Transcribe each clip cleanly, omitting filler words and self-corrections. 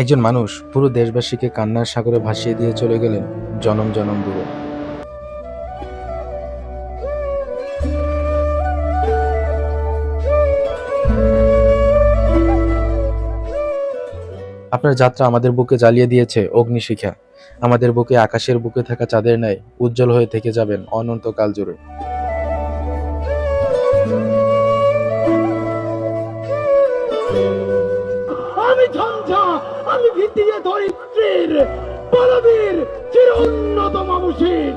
একজন মানুষ পুরো দেশবাসীকে কান্নার সাগরে ভাসিয়ে দিয়ে চলে গেলেন জনম জনম দূরে। আপনার যাত্রা আমাদের বুকে জ্বালিয়ে দিয়েছে অগ্নিশিখা। আমাদের বুকে আকাশের বুকে থাকা চাঁদের ন্যায় উজ্জ্বল হয়ে থেকে যাবেন অনন্তকাল জুড়ে। আমি ঝঞ্ঝা, আমি ভিতিয়ে ধরিত্রীর বলবীর চির উন্নত মামুষীর।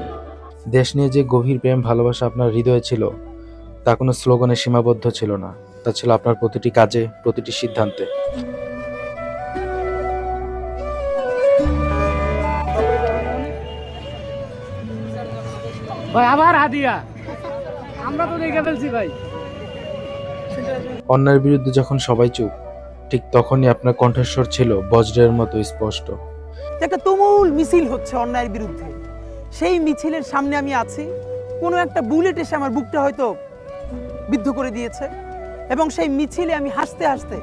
দেশ নিয়ে যে গভীর প্রেম ভালোবাসা আপনার হৃদয়ে ছিল, তা কোনো স্লোগানে সীমাবদ্ধ ছিল না, তা ছিল আপনার প্রতিটি কাজে, প্রতিটি সিদ্ধান্তে। ভাই আবার হাদিয়া, আমরা তো দেখে ফেলছি ভাই। অন্যায়ের বিরুদ্ধে যখন সবাই চুপ, ঠিক তখনই আপনার কণ্ঠস্বর ছিল বজ্রের মতো স্পষ্ট। একটা তুমুল মিছিল হচ্ছে অন্যায়ের বিরুদ্ধে। সেই মিছিলের সামনে আমি আছি, কোনো একটা বুলেট এসে আমার বুকটা হয়তো বিদ্ধ করে দিয়েছে, এবং সেই মিছিলে আমি হাসতে হাসতে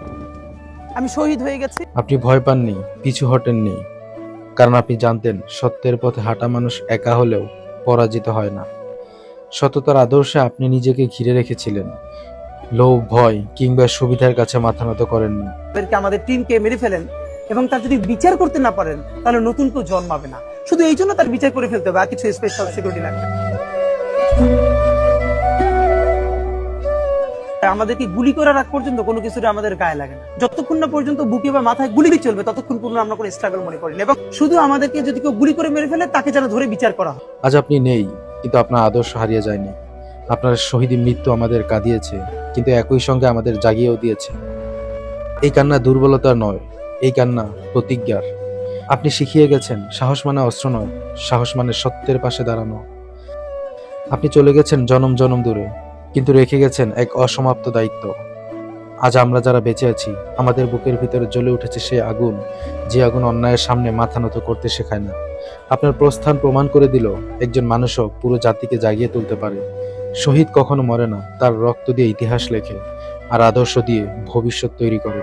আমি শহীদ হয়ে গেছি। আপনি ভয় পাননি, পিছু হটেননি, কারণ আপনি জানতেন সত্যের পথে হাঁটা মানুষ একা হলেও পরাজিত হয় না। সততার আদর্শে আপনি নিজেকে ঘিরে রেখেছিলেন, লোভ, ভয় কিংবা সুবিধার কাছে মাথা নত করেননি। তাদেরকে, আমাদের টিমকে মেরে ফেলেন এবং তার যদি বিচার করতে না পারেন তাহলে নতুন কেউ জন্মাবে না। শুধু এই জন্য তার বিচার করে ফেলতে হবে, আর কিছু স্পেশাল সিকিউরিটি লাগবে। আমাদেরকে গুলি করার আগ পর্যন্ত কোনো কিছুটা আমাদের গায়ে লাগে না। যতক্ষণ না পর্যন্ত বুকে বা মাথায় গুলি চলবে ততক্ষণ পর্যন্ত আমরা কোনো স্ট্রাগল মনে করি না, এবং শুধু আমাদেরকে যদি কেউ গুলি করে মেরে ফেলে তাকে যেন ধরে বিচার করা হয়। আজ আপনি নেই, কিন্তু আপনার আদর্শ হারিয়ে যায়নি। আপনার শহীদী মৃত্যু আমাদের কাঁদিয়েছে, কিন্তু একই সঙ্গে আমাদের জাগিয়েও দিয়েছে। এই কান্না দুর্বলতার নয়, এই কান্না প্রতিজ্ঞার। আপনি শিখিয়ে গেছেন সাহস মানে অস্ত্র নয়, সাহস মানে সত্যের পাশে দাঁড়ানো। আপনি চলে গেছেন জনম জনম দূরে, কিন্তু রেখে গেছেন এক অসমাপ্ত দায়িত্ব। আজ আমরা যারা বেঁচে আছি, আমাদের বুকের ভিতরে জ্বলে উঠেছে সেই আগুন, যে আগুন অন্যায়ের সামনে মাথা নত করতে শেখায় না। আপনার প্রস্থান প্রমাণ করে দিল একজন মানুষও পুরো জাতিকে জাগিয়ে তুলতে পারে। শহীদ কখনো মরে না, তার রক্ত দিয়ে ইতিহাস লেখে, আর আদর্শ দিয়ে ভবিষ্যৎ তৈরি করে।